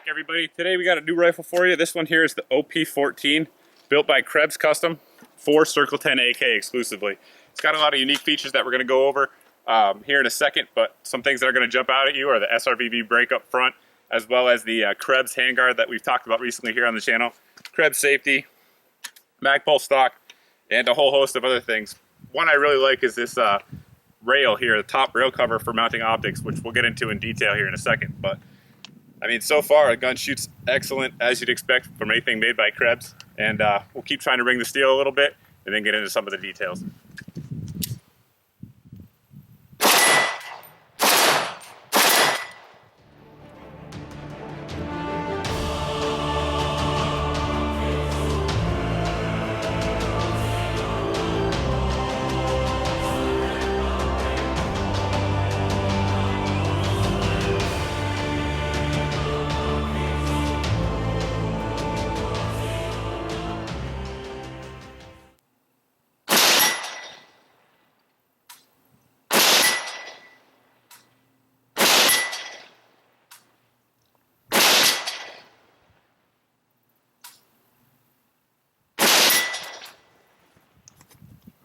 back, everybody. Today we got a new rifle for you. This one here is the OP-14, built by Krebs Custom for Circle 10 AK exclusively. It's got a lot of unique features that we're going to go over here in a second, but some things that are going to jump out at you are the SRVV brake up front, as well as the Krebs handguard that we've talked about recently here on the channel, Krebs safety, Magpul stock, and a whole host of other things. One I really like is this rail here, the top rail cover for mounting optics, which we'll get into in detail here in a second. But I mean, so far the gun shoots excellent, as you'd expect from anything made by Krebs, and we'll keep trying to ring the steel a little bit and then get into some of the details.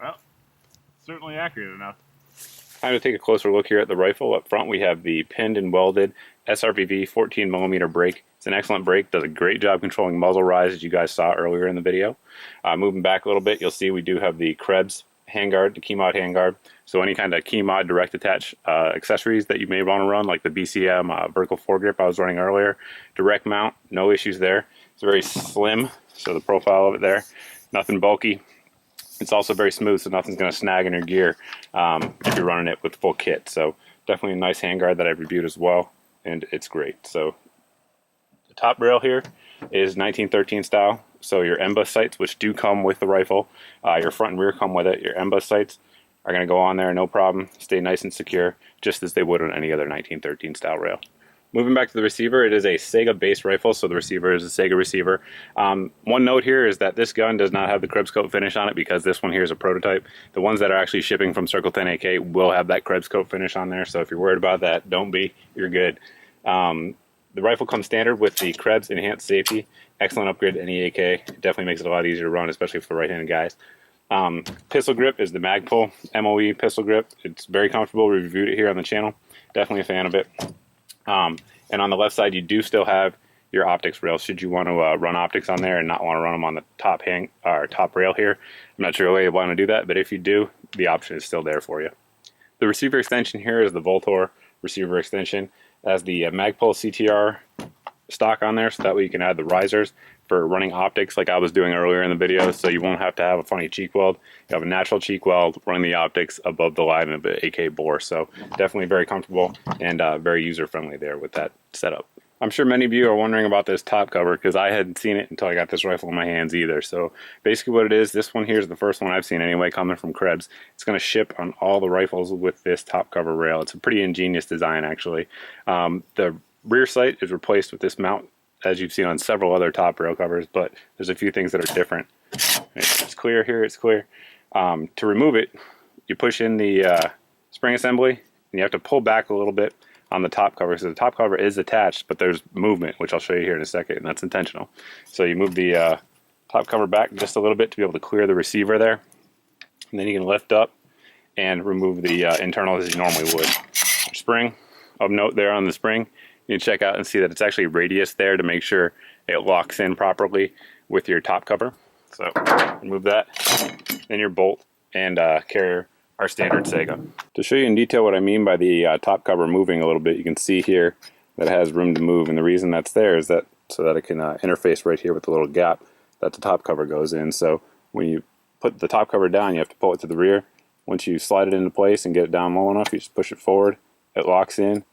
Well, certainly accurate enough. Time to take a closer look here at the rifle. Up front we have the pinned and welded SRVV 14mm brake. It's an excellent brake, does a great job controlling muzzle rise, as you guys saw earlier in the video. Moving back a little bit, you'll see we do have the Krebs handguard, the key mod handguard. So any kind of key mod direct attach accessories that you may want to run, like the BCM vertical foregrip I was running earlier, direct mount, no issues there. It's very slim, so the profile of it there, nothing bulky. It's also very smooth, so nothing's going to snag in your gear if you're running it with full kit. So definitely a nice handguard that I've reviewed as well, and it's great. So the top rail here is 1913 style. So your MBUS sights, which do come with the rifle, your front and rear come with it. Your MBUS sights are going to go on there, no problem. Stay nice and secure, just as they would on any other 1913 style rail. Moving back to the receiver, it is a Sega base rifle, so the receiver is a Sega receiver. One note here is that this gun does not have the Krebs coat finish on it because this one here is a prototype. The ones that are actually shipping from Circle 10 AK will have that Krebs coat finish on there, so if you're worried about that, don't be. You're good. The rifle comes standard with the Krebs enhanced safety. Excellent upgrade to any AK. It definitely makes it a lot easier to run, especially for right-handed guys. Pistol grip is the Magpul MOE pistol grip. It's very comfortable. We reviewed it here on the channel. Definitely a fan of it. And on the left side, you do still have your optics rail should you want to run optics on there and not want to run them on the top rail here. I'm not sure why you want to do that, but if you do, the option is still there for you. The receiver extension here is the Voltor receiver extension. It has the Magpul CTR stock on there, so that way you can add the risers for running optics like I was doing earlier in the video, so you won't have to have a funny cheek weld. You have a natural cheek weld running the optics above the line of the AK bore, so definitely very comfortable and very user-friendly there with that setup. I'm sure many of you are wondering about this top cover because I hadn't seen it until I got this rifle in my hands either. So basically what it is, this one here is the first one I've seen anyway coming from Krebs. It's going to ship on all the rifles with this top cover rail. It's a pretty ingenious design actually. The rear sight is replaced with this mount, as you've seen on several other top rail covers, but there's a few things that are different. It's clear here, it's clear. To remove it, you push in the spring assembly, and you have to pull back a little bit on the top cover. So the top cover is attached, but there's movement, which I'll show you here in a second, and that's intentional. So you move the top cover back just a little bit to be able to clear the receiver there, and then you can lift up and remove the internal as you normally would. Spring, of note there on the spring, you can check out and see that it's actually radius there to make sure it locks in properly with your top cover. So remove that, then your bolt and carrier are standard Sega. To show you in detail what I mean by the top cover moving a little bit, you can see here that it has room to move, and the reason that's there is that so that it can interface right here with the little gap that the top cover goes in. So when you put the top cover down, you have to pull it to the rear. Once you slide it into place and get it down low enough, you just push it forward, it locks in,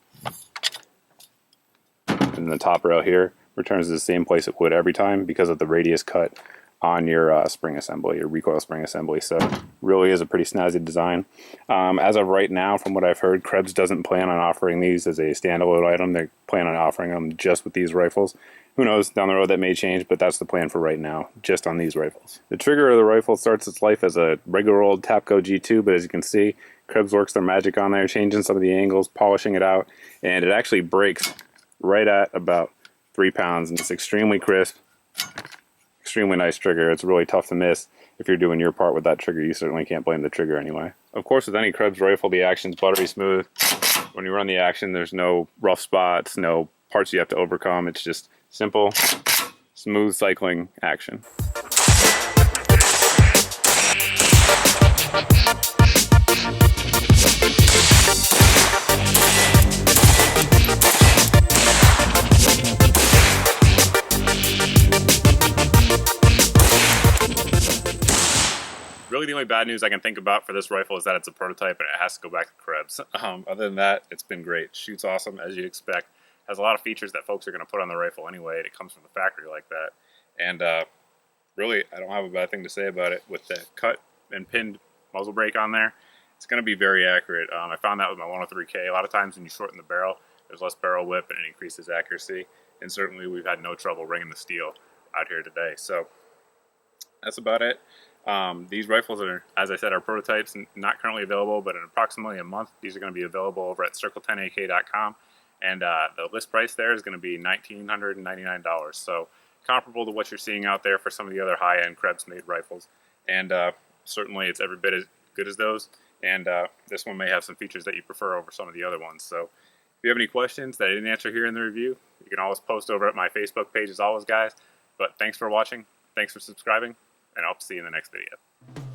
and the top rail here returns to the same place it would every time because of the radius cut on your spring assembly, your recoil spring assembly. So really is a pretty snazzy design. As of right now, from what I've heard, Krebs doesn't plan on offering these as a standalone item. They plan on offering them just with these rifles. Who knows, down the road that may change, but that's the plan for right now, just on these rifles. The trigger of the rifle starts its life as a regular old Tapco G2, but as you can see, Krebs works their magic on there, changing some of the angles, polishing it out, and it actually breaks right at about 3 pounds, and it's extremely crisp, extremely nice trigger. It's really tough to miss. If you're doing your part with that trigger, you certainly can't blame the trigger anyway. Of course, with any Krebs rifle, the action's buttery smooth. When you run the action, there's no rough spots, no parts you have to overcome. It's just simple, smooth cycling action. Really, the only bad news I can think about for this rifle is that it's a prototype and it has to go back to Krebs. Other than that, it's been great. Shoots awesome, as you'd expect. Has a lot of features that folks are going to put on the rifle anyway. It comes from the factory like that. And really, I don't have a bad thing to say about it. With the cut and pinned muzzle brake on there, it's going to be very accurate. I found that with my 103K. A lot of times when you shorten the barrel, there's less barrel whip and it increases accuracy. And certainly we've had no trouble ringing the steel out here today. So that's about it. These rifles are, as I said, are prototypes, not currently available, but in approximately a month, these are going to be available over at circle10ak.com, and the list price there is going to be $1,999, so comparable to what you're seeing out there for some of the other high-end Krebs-made rifles, and certainly it's every bit as good as those, and this one may have some features that you prefer over some of the other ones. So if you have any questions that I didn't answer here in the review, you can always post over at my Facebook page as always, guys. But thanks for watching, thanks for subscribing, and I'll see you in the next video.